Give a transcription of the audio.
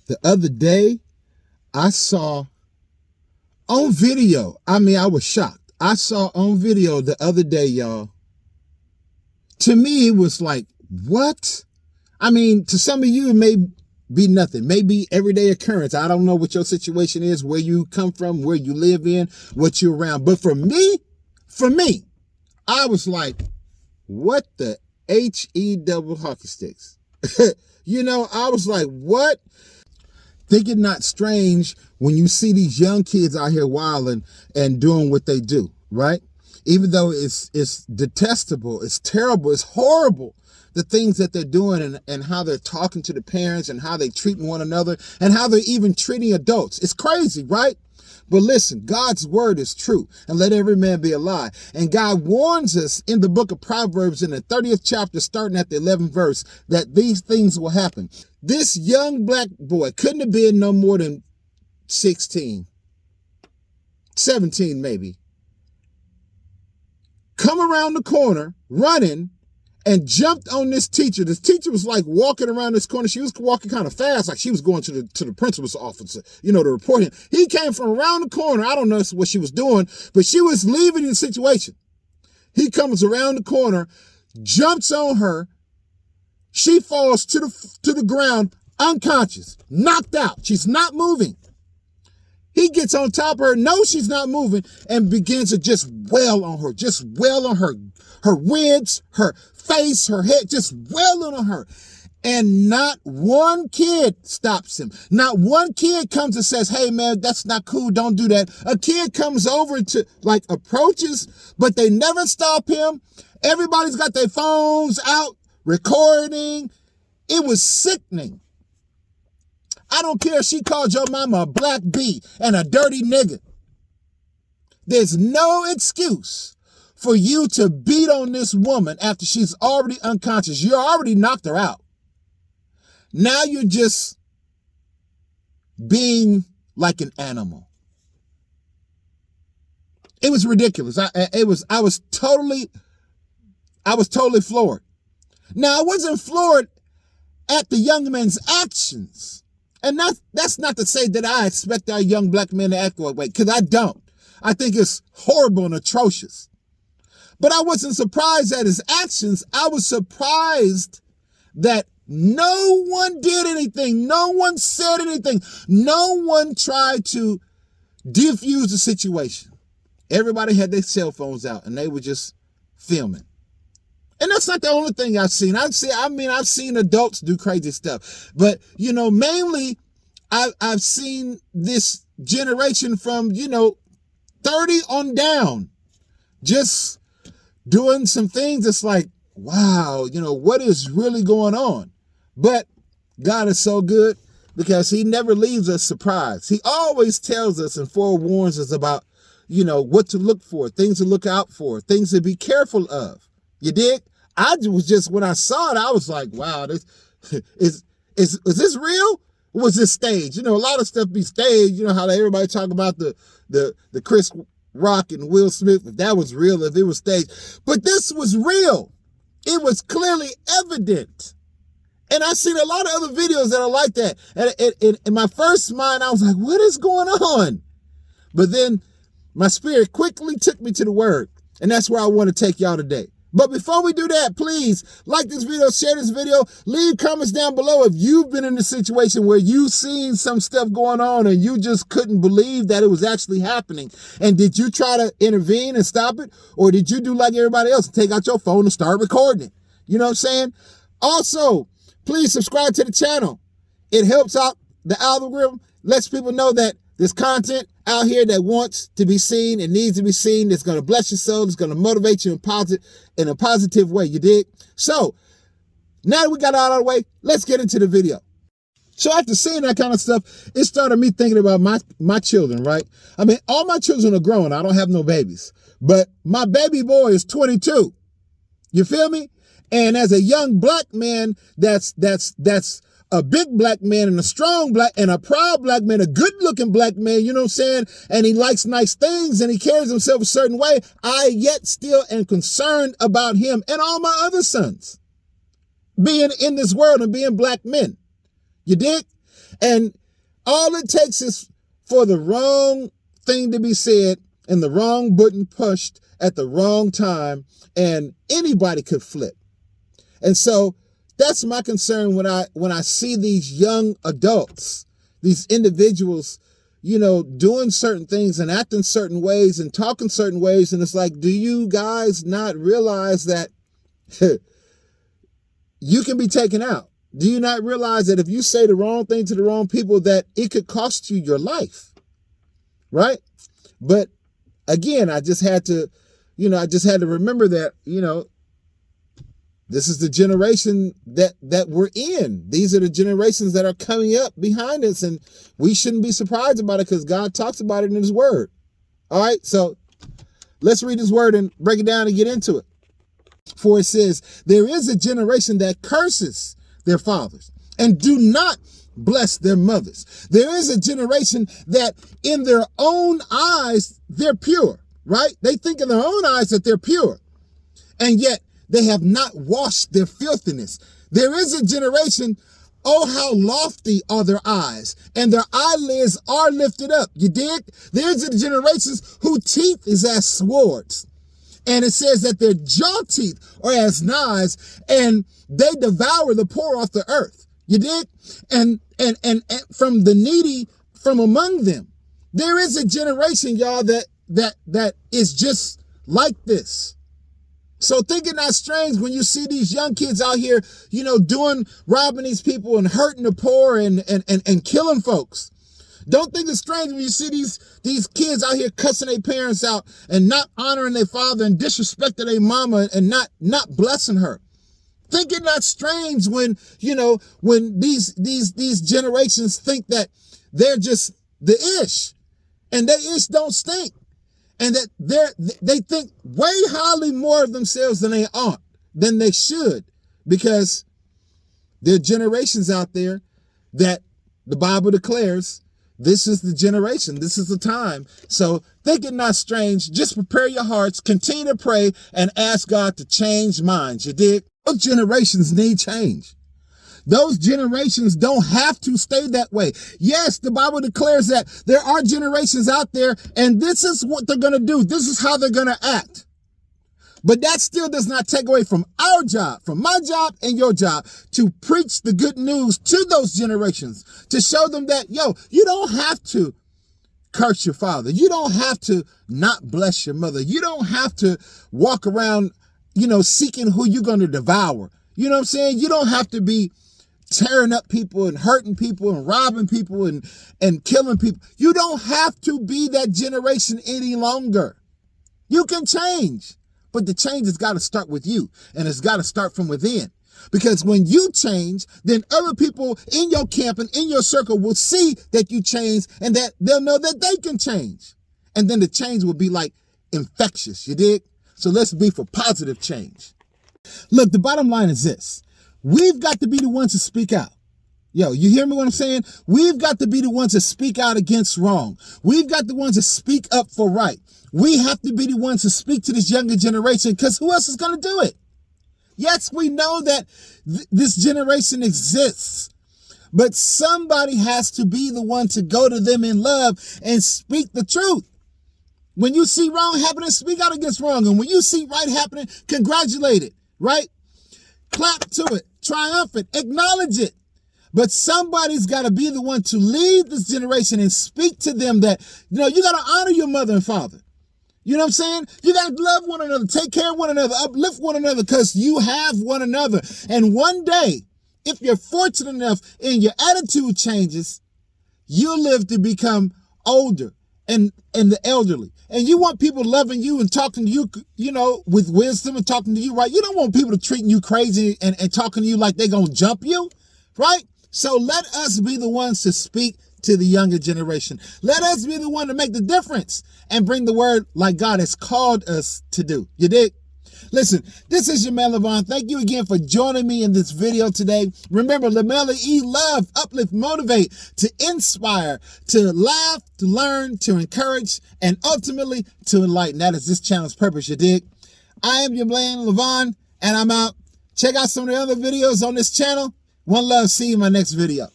The other day, I saw on video, I was shocked. I saw on video the other day, y'all. To me, it was like, what? To some of you, it may be nothing, maybe everyday occurrence. I don't know what your situation is, where you come from, where you live in, what you're around. But for me, I was like, what the H-E double hockey sticks? I was like, what? Think it not strange when you see these young kids out here wilding and doing what they do, right? Even though it's detestable, it's terrible, it's horrible, the things that they're doing and how they're talking to the parents and how they're treating one another and how they're even treating adults. It's crazy, right? But listen, God's word is true, and let every man be a lie. And God warns us in the book of Proverbs in the 30th chapter, starting at the 11th verse, that these things will happen. This young black boy couldn't have been no more than 16, 17 maybe. Come around the corner running and jumped on this teacher. This teacher was like walking around this corner. She was walking kind of fast, like she was going to the principal's office, to report him. He came from around the corner. I don't know what she was doing, but she was leaving the situation. He comes around the corner, jumps on her. She falls to the ground, unconscious, knocked out. She's not moving. He gets on top of her, knows she's not moving, and begins to just wail on her ribs, her face, her head, just wailing on her. And not one kid stops him. Not one kid comes and says, hey man, that's not cool, don't do that. A kid comes over to approaches, but they never stop him. Everybody's got their phones out, recording. It was sickening. I don't care if she called your mama a black bee and a dirty nigga. There's no excuse for you to beat on this woman after she's already unconscious. You already knocked her out. Now you're just being like an animal. It was ridiculous. I was totally floored. Now, I wasn't floored at the young man's actions. And that's not to say that I expect our young black men to act that way, because I don't. I think it's horrible and atrocious. But I wasn't surprised at his actions. I was surprised that no one did anything. No one said anything. No one tried to defuse the situation. Everybody had their cell phones out and they were just filming. And that's not the only thing I've seen. I've seen adults do crazy stuff. But, mainly I've seen this generation from, 30 on down, just doing some things that's like, wow, what is really going on? But God is so good because he never leaves us surprised. He always tells us and forewarns us about, what to look for, things to look out for, things to be careful of. You dig? When I saw it, I was like, wow, this is this real? Or was this staged? A lot of stuff be staged. How everybody talk about the Chris Rock and Will Smith, if that was real, if it was staged. But this was real. It was clearly evident. And I've seen a lot of other videos that are like that. And in my first mind, I was like, what is going on? But then my spirit quickly took me to the word. And that's where I want to take y'all today. But before we do that, please like this video, share this video, leave comments down below if you've been in a situation where you've seen some stuff going on and you just couldn't believe that it was actually happening. And did you try to intervene and stop it? Or did you do like everybody else and take out your phone and start recording it? You know what I'm saying? Also, please subscribe to the channel. It helps out the algorithm, lets people know that there's content out here that wants to be seen and needs to be seen. That's going to bless your soul. It's going to motivate you in a positive way. You dig? So now that we got it out of the way, let's get into the video. So after seeing that kind of stuff, it started me thinking about my children, right? All my children are grown. I don't have no babies, but my baby boy is 22. You feel me? And as a young black man, that's a big black man and a strong black and a proud black man, a good looking black man, you know what I'm saying? And he likes nice things and he carries himself a certain way. I yet still am concerned about him and all my other sons being in this world and being black men. You dig? And all it takes is for the wrong thing to be said and the wrong button pushed at the wrong time, and anybody could flip. And so that's my concern when I see these young adults, these individuals, doing certain things and acting certain ways and talking certain ways. And it's like, do you guys not realize that you can be taken out? Do you not realize that if you say the wrong thing to the wrong people, that it could cost you your life? Right? But again, I just had to remember that, this is the generation that we're in. These are the generations that are coming up behind us, and we shouldn't be surprised about it because God talks about it in his word. All right, so let's read his word and break it down and get into it. For it says, there is a generation that curses their fathers and do not bless their mothers. There is a generation that in their own eyes, they're pure, right? They think in their own eyes that they're pure, and yet they have not washed their filthiness. There is a generation, oh, how lofty are their eyes, and their eyelids are lifted up. You dig? There's a generations whose teeth is as swords. And it says that their jaw teeth are as knives, and they devour the poor off the earth. You dig? And from the needy from among them. There is a generation, y'all, that is just like this. So think it not strange when you see these young kids out here, robbing these people and hurting the poor and killing folks. Don't think it's strange when you see these kids out here cussing their parents out and not honoring their father and disrespecting their mama and not blessing her. Think it not strange when these generations think that they're just the ish and they ish don't stink. And that they think way highly more of themselves than they should, because there are generations out there that the Bible declares this is the generation, this is the time. So think it not strange. Just prepare your hearts, continue to pray, and ask God to change minds. You dig? Those generations need change. Those generations don't have to stay that way. Yes, the Bible declares that there are generations out there, and this is what they're going to do. This is how they're going to act. But that still does not take away from our job, from my job and your job, to preach the good news to those generations, to show them that, you don't have to curse your father. You don't have to not bless your mother. You don't have to walk around, seeking who you're going to devour. You know what I'm saying? You don't have to be tearing up people and hurting people and robbing people and killing people. You don't have to be that generation any longer. You can change, but the change has got to start with you, and it's got to start from within. Because when you change, then other people in your camp and in your circle will see that you change, and that they'll know that they can change. And then the change will be like infectious, you dig? So let's be for positive change. Look, the bottom line is this. We've got to be the ones to speak out. You hear me what I'm saying? We've got to be the ones to speak out against wrong. We've got the ones to speak up for right. We have to be the ones to speak to this younger generation, because who else is going to do it? Yes, we know that this generation exists, but somebody has to be the one to go to them in love and speak the truth. When you see wrong happening, speak out against wrong. And when you see right happening, congratulate it, right? Clap to it, triumphant, acknowledge it. But somebody's got to be the one to lead this generation and speak to them that, you got to honor your mother and father. You know what I'm saying? You got to love one another, take care of one another, uplift one another, because you have one another. And one day, if you're fortunate enough and your attitude changes, you'll live to become older and the elderly. And you want people loving you and talking to you, with wisdom and talking to you right. You don't want people to treating you crazy and talking to you like they're going to jump you, right? So let us be the ones to speak to the younger generation. Let us be the one to make the difference and bring the word like God has called us to do. You dig? Listen, this is your man, Levon. Thank you again for joining me in this video today. Remember, Lamella E, love, uplift, motivate, to inspire, to laugh, to learn, to encourage, and ultimately to enlighten. That is this channel's purpose, you dig? I am your man, Levon, and I'm out. Check out some of the other videos on this channel. One love. See you in my next video.